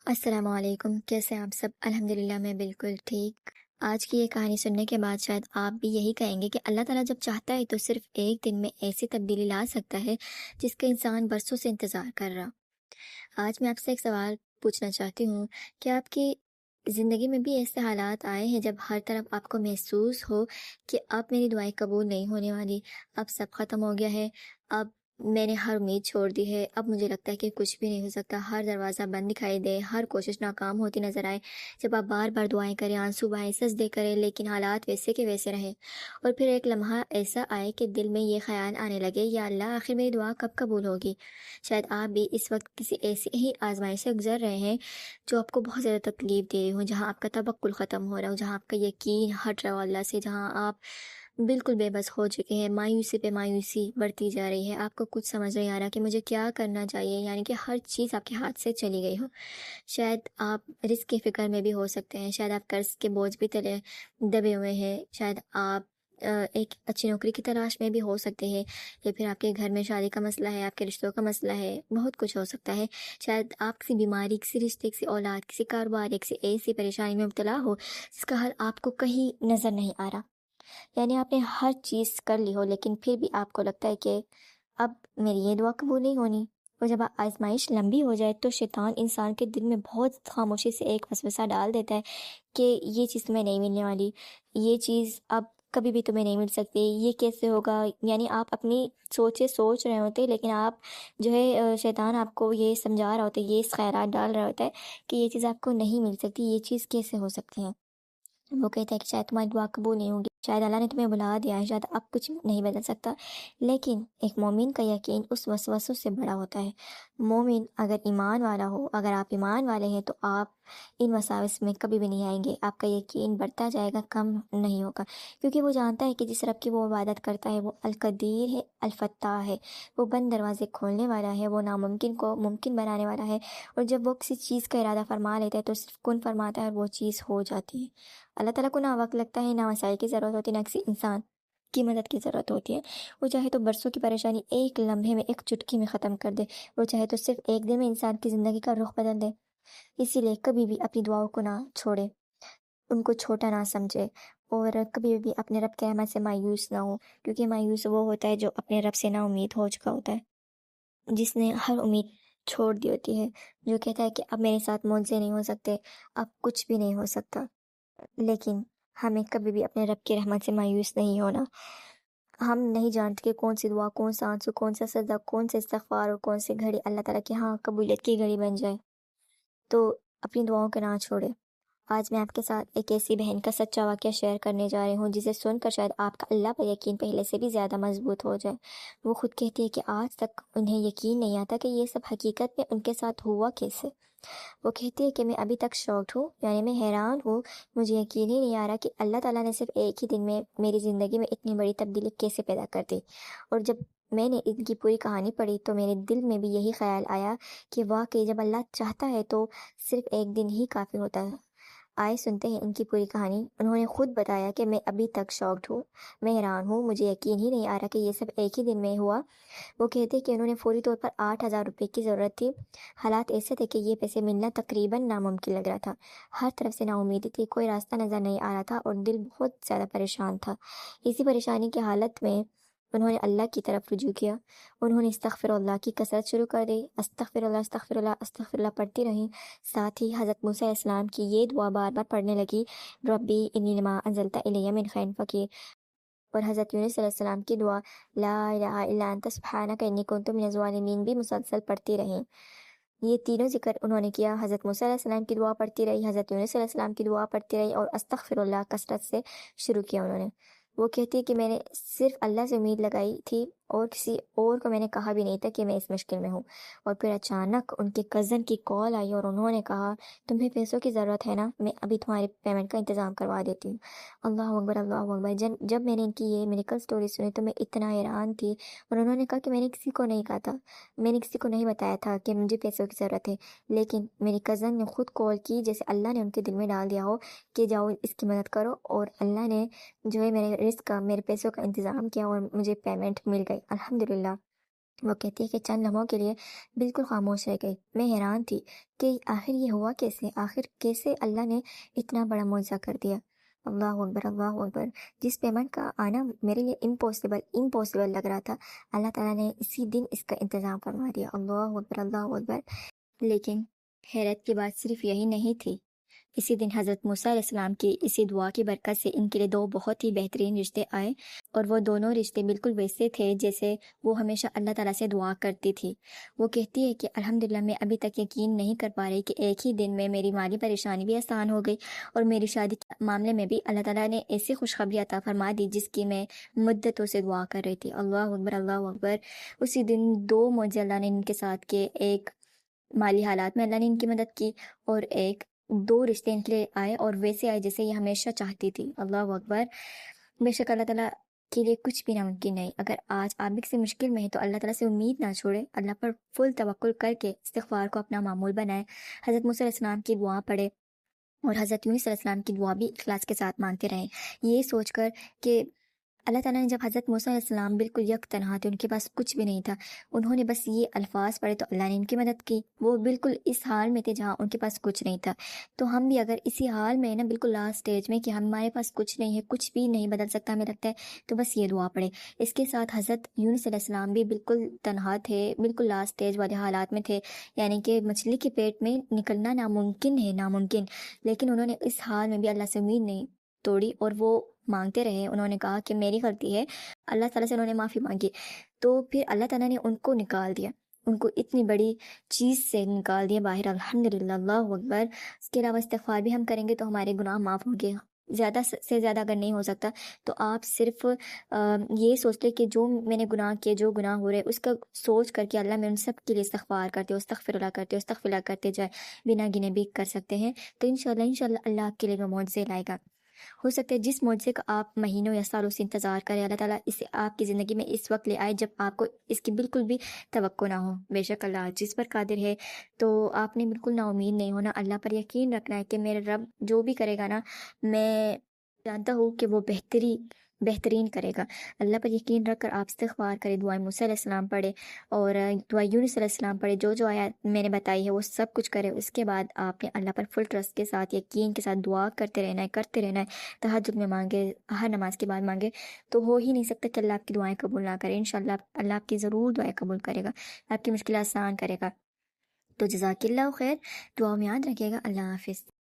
السلام علیکم، کیسے ہیں آپ سب؟ الحمدللہ میں بالکل ٹھیک۔ آج کی یہ کہانی سننے کے بعد شاید آپ بھی یہی کہیں گے کہ اللہ تعالیٰ جب چاہتا ہے تو صرف ایک دن میں ایسی تبدیلی لا سکتا ہے جس کا انسان برسوں سے انتظار کر رہا۔ آج میں آپ سے ایک سوال پوچھنا چاہتی ہوں کہ آپ کی زندگی میں بھی ایسے حالات آئے ہیں جب ہر طرف آپ کو محسوس ہو کہ اب میری دعائیں قبول نہیں ہونے والی، اب سب ختم ہو گیا ہے، اب میں نے ہر امید چھوڑ دی ہے، اب مجھے لگتا ہے کہ کچھ بھی نہیں ہو سکتا، ہر دروازہ بند دکھائی دے، ہر کوشش ناکام ہوتی نظر آئے، جب آپ بار بار دعائیں کریں، آنسو بہائیں، سجدے کریں لیکن حالات ویسے کے ویسے رہیں، اور پھر ایک لمحہ ایسا آئے کہ دل میں یہ خیال آنے لگے، یا اللہ آخر میری دعا کب قبول ہوگی؟ شاید آپ بھی اس وقت کسی ایسی ہی آزمائش سے گزر رہے ہیں جو آپ کو بہت زیادہ تکلیف دے رہی ہوں، جہاں آپ کا توکل ختم ہو رہا ہو، جہاں آپ کا یقین ہٹ رہا ہو اللہ سے، جہاں آپ بالکل بے بس ہو چکے ہیں، مایوسی پہ مایوسی بڑھتی جا رہی ہے، آپ کو کچھ سمجھ نہیں آ رہا کہ مجھے کیا کرنا چاہیے، یعنی کہ ہر چیز آپ کے ہاتھ سے چلی گئی ہو۔ شاید آپ رزق کی فکر میں بھی ہو سکتے ہیں، شاید آپ قرض کے بوجھ بھی تلے دبے ہوئے ہیں، شاید آپ ایک اچھی نوکری کی تلاش میں بھی ہو سکتے ہیں، یا پھر آپ کے گھر میں شادی کا مسئلہ ہے، آپ کے رشتوں کا مسئلہ ہے، بہت کچھ ہو سکتا ہے۔ شاید آپ کسی بیماری، کسی رشتے، کسی اولاد، کسی کاروبار، کسی ایسی پریشانی میں مبتلا ہو جس کا حل آپ کو کہیں نظر نہیں آ رہا، یعنی آپ نے ہر چیز کر لی ہو لیکن پھر بھی آپ کو لگتا ہے کہ اب میری یہ دعا قبول نہیں ہونی۔ اور جب آزمائش لمبی ہو جائے تو شیطان انسان کے دل میں بہت خاموشی سے ایک وسوسہ ڈال دیتا ہے کہ یہ چیز تمہیں نہیں ملنے والی، یہ چیز اب کبھی بھی تمہیں نہیں مل سکتی، یہ کیسے ہوگا؟ یعنی آپ اپنی سوچ رہے ہوتے لیکن آپ جو ہے شیطان آپ کو یہ سمجھا رہا ہوتا ہے، یہ خیالات ڈال رہا ہوتا ہے کہ یہ چیز آپ کو نہیں مل سکتی، یہ چیز کیسے ہو سکتی ہے۔ وہ کہتا ہے کہ شاید تمہاری دعا قبول نہیں ہوگی، شاید اللہ نے تمہیں بلا دیا ہے، شاید اب کچھ نہیں بدل سکتا۔ لیکن ایک مومن کا یقین اس وسوسوں سے بڑا ہوتا ہے۔ مومن اگر ایمان والا ہو، اگر آپ ایمان والے ہیں تو آپ ان وساوس میں کبھی بھی نہیں آئیں گے، آپ کا یقین بڑھتا جائے گا، کم نہیں ہوگا، کیونکہ وہ جانتا ہے کہ جس رب کی وہ عبادت کرتا ہے وہ القدیر ہے، الفتاح ہے، وہ بند دروازے کھولنے والا ہے، وہ ناممکن کو ممکن بنانے والا ہے، اور جب وہ کسی چیز کا ارادہ فرما لیتا ہے تو صرف کن فرماتا ہے اور وہ چیز ہو جاتی ہے۔ اللہ تعالیٰ کو نہ وقت لگتا ہے، نہ وسائل کی ضرورت ہوتی ہے، نہ کسی انسان کی مدد کی ضرورت ہوتی ہے۔ وہ چاہے تو برسوں کی پریشانی ایک لمحے میں، ایک چٹکی میں ختم کر دے، وہ چاہے تو صرف ایک دن میں انسان کی زندگی کا رخ بدل دے۔ اسی لیے کبھی بھی اپنی دعاؤں کو نہ چھوڑے، ان کو چھوٹا نہ سمجھے، اور کبھی بھی اپنے رب کے رحمت سے مایوس نہ ہو، کیونکہ مایوس وہ ہوتا ہے جو اپنے رب سے نا امید ہو چکا ہوتا ہے، جس نے ہر امید چھوڑ دی ہوتی ہے، جو کہتا ہے کہ اب میرے ساتھ معجزے نہیں ہو سکتے، اب کچھ بھی نہیں ہو سکتا۔ لیکن ہمیں کبھی بھی اپنے رب کی رحمت سے مایوس نہیں ہونا۔ ہم نہیں جانتے کہ کون سی دعا، کون سا آنسو، کون سا سجدہ، کون سے استغفار اور کون سی گھڑی اللہ تعالیٰ کی ہاں قبولیت کی گھڑی بن جائے، تو اپنی دعاؤں کے نہ چھوڑے۔ آج میں آپ کے ساتھ ایک ایسی بہن کا سچا واقعہ شیئر کرنے جا رہی ہوں جسے سن کر شاید آپ کا اللہ پر یقین پہلے سے بھی زیادہ مضبوط ہو جائے۔ وہ خود کہتی ہے کہ آج تک انہیں یقین نہیں آتا کہ یہ سب حقیقت میں ان کے ساتھ ہوا کیسے۔ وہ کہتی ہے کہ میں ابھی تک شاکڈ ہوں، یعنی میں حیران ہوں، مجھے یقین ہی نہیں آ رہا کہ اللہ تعالیٰ نے صرف ایک ہی دن میں میری زندگی میں اتنی بڑی تبدیلی کیسے پیدا کر دی۔ اور جب میں نے ان کی پوری کہانی پڑھی تو میرے دل میں بھی یہی خیال آیا کہ واقعی جب اللہ چاہتا ہے تو صرف ایک دن ہی کافی ہوتا ہے۔ آئے سنتے ہیں ان کی پوری کہانی۔ انہوں نے خود بتایا کہ میں ابھی تک شاکڈ ہوں، میں حیران ہوں، مجھے یقین ہی نہیں آ رہا کہ یہ سب ایک ہی دن میں ہوا۔ وہ کہتے کہ انہوں نے فوری طور پر 8,000 روپے کی ضرورت تھی، حالات ایسے تھے کہ یہ پیسے ملنا تقریباً ناممکن لگ رہا تھا، ہر طرف سے نا امیدی تھی، کوئی راستہ نظر نہیں آ رہا تھا اور دل بہت زیادہ پریشان تھا۔ اسی پریشانی کی حالت میں انہوں نے اللہ کی طرف رجوع کیا، انہوں نے استغفر اللہ کی کثرت شروع کر دی، استغفر اللہ استغفر اللہ استغفر اللہ پڑھتی رہیں، ساتھ ہی حضرت موسیٰ علیہ السلام کی یہ دعا بار بار پڑھنے لگی، ربی انی لما انزلت الی من خیر فقیر، اور حضرت یونس علیہ السلام کی دعا لا الہ الا انت سبحانک انی کنت من الظالمین بھی مسلسل پڑھتی رہیں۔ یہ تینوں ذکر انہوں نے کیا، حضرت موسیٰ علیہ السلام کی دعا پڑھتی رہی، حضرت یونس علیہ السلام کی دعا پڑھتی رہی، اور استغفر اللہ کثرت سے شروع کیا انہوں نے۔ وہ کہتی ہے کہ میں نے صرف اللہ سے امید لگائی تھی اور کسی اور کو میں نے کہا بھی نہیں تھا کہ میں اس مشکل میں ہوں۔ اور پھر اچانک ان کے کزن کی کال آئی اور انہوں نے کہا تمہیں پیسوں کی ضرورت ہے نا، میں ابھی تمہاری پیمنٹ کا انتظام کروا دیتی ہوں۔ اللہ اکبر اللہ اکبر۔ جب میں نے ان کی یہ میریکل سٹوری سنی تو میں اتنا حیران تھی، اور انہوں نے کہا کہ میں نے کسی کو نہیں کہا تھا، میں نے کسی کو نہیں بتایا تھا کہ مجھے پیسوں کی ضرورت ہے، لیکن میری کزن نے خود کال کی جیسے اللہ نے ان کے دل میں ڈال دیا ہو کہ جاؤ اس کی مدد کرو، اور اللہ نے جو ہے میرے رزق کا، میرے پیسوں کا انتظام کیا اور مجھے پیمنٹ مل گئی الحمدللہ۔ وہ کہتی ہے کہ چند لمحوں کے لیے بالکل خاموش رہ گئی۔ میں حیران تھی کہ آخر یہ ہوا کیسے، آخر کیسے اللہ نے اتنا بڑا معجزہ کر دیا۔ اللہ اکبر، اللہ اکبر۔ جس پیمنٹ کا آنا میرے لیے امپاسبل لگ رہا تھا، اللہ تعالیٰ نے اسی دن اس کا انتظام فرما دیا۔ اللہ اکبر، اللہ اکبر۔ لیکن حیرت کی بات صرف یہی نہیں تھی۔ اسی دن حضرت موسیٰ علیہ السلام کی اسی دعا کی برکت سے ان کے لیے 2 بہت ہی بہترین رشتے آئے، اور وہ دونوں رشتے بالکل ویسے تھے جیسے وہ ہمیشہ اللہ تعالیٰ سے دعا کرتی تھی۔ وہ کہتی ہے کہ الحمدللہ میں ابھی تک یقین نہیں کر پا رہی کہ ایک ہی دن میں میری مالی پریشانی بھی آسان ہو گئی، اور میری شادی کے معاملے میں بھی اللہ تعالیٰ نے ایسی خوشخبری عطا فرما دی جس کی میں مدتوں سے دعا کر رہی تھی۔ اللہ اکبر، اللہ اکبر۔ اسی دن 2 معجزے اللہ نے ان کے ساتھ کیے، ایک مالی حالات میں اللہ نے ان کی مدد کی، اور ایک 2 رشتے ان کے لیے آئے، اور ویسے آئے جیسے یہ ہمیشہ چاہتی تھی۔ اللہ اکبر۔ بے شک اللہ تعالیٰ کے لیے کچھ بھی ناممکن نہیں۔ اگر آج آپ بھی کسی مشکل میں ہیں تو اللہ تعالیٰ سے امید نہ چھوڑے، اللہ پر فل توکل کر کے استغفار کو اپنا معمول بنائے، حضرت موسیٰ علیہ السلام کی دعا پڑھے، اور حضرت یونس علیہ السلام کی دعا بھی اخلاص کے ساتھ مانگتے رہیں، یہ سوچ کر کہ اللہ تعالیٰ نے جب حضرت موسیٰ علیہ السلام بالکل یک تنہا تھے، ان کے پاس کچھ بھی نہیں تھا، انہوں نے بس یہ الفاظ پڑھے تو اللہ نے ان کی مدد کی۔ وہ بالکل اس حال میں تھے جہاں ان کے پاس کچھ نہیں تھا۔ تو ہم بھی اگر اسی حال میں بالکل لاسٹ سٹیج میں کہ ہمارے پاس کچھ نہیں ہے، کچھ بھی نہیں بدل سکتا ہمیں لگتا ہے، تو بس یہ دعا پڑھے۔ اس کے ساتھ حضرت یونس علیہ السلام بھی بالکل تنہا تھے، بالکل لاسٹ سٹیج والے حالات میں تھے، یعنی کہ مچھلی کے پیٹ میں نکلنا ناممکن ہے، ناممکن، لیکن انہوں نے اس حال میں بھی اللہ سے امید نہیں توڑی، اور وہ مانگتے رہے۔ انہوں نے کہا کہ میری غلطی ہے، اللہ تعالیٰ سے انہوں نے معافی مانگی، تو پھر اللہ تعالیٰ نے ان کو نکال دیا، ان کو اتنی بڑی چیز سے نکال دیا باہر۔ الحمدللہ، اللہ اکبر۔ اس کے علاوہ استغفار بھی ہم کریں گے تو ہمارے گناہ معاف ہوں گے، زیادہ سے زیادہ اگر نہیں ہو سکتا تو آپ صرف یہ سوچ لیں کہ جو میں نے گناہ کیے، جو گناہ ہو رہے، اس کا سوچ کر کے اللہ میں ان سب کے لیے استغفار کرتے ہو، استغفر اللہ کرتے جائے، بنا گنے بھی کر سکتے ہیں، تو انشاءاللہ اللہ آپ کے لیے وہ معجزے لائے گا۔ ہو سکتا ہے جس معجزے کا آپ مہینوں یا سالوں سے انتظار کریں، اللہ تعالیٰ اسے آپ کی زندگی میں اس وقت لے آئے جب آپ کو اس کی بالکل بھی توقع نہ ہو۔ بے شک اللہ جس پر قادر ہے، تو آپ نے بالکل نا امید نہیں ہونا، اللہ پر یقین رکھنا ہے کہ میرے رب جو بھی کرے گا نا، میں جانتا ہوں کہ وہ بہترین کرے گا۔ اللہ پر یقین رکھ کر آپ استغفار کریں، دعائیں موسیٰ علیہ السلام پڑھے، اور دعائیں یونس علیہ السلام پڑھے، جو آیات میں نے بتائی ہے وہ سب کچھ کرے۔ اس کے بعد آپ نے اللہ پر فل ٹرسٹ کے ساتھ، یقین کے ساتھ دعا کرتے رہنا ہے، تہجد میں مانگے، ہر نماز کے بعد مانگے، تو ہو ہی نہیں سکتا کہ اللہ آپ کی دعائیں قبول نہ کرے۔ انشاءاللہ اللہ آپ کی ضرور دعائیں قبول کرے گا، آپ کی مشکلات آسان کرے گا۔ تو جزاک اللہ خیر، دعا میں یاد رکھیے گا۔ اللہ حافظ۔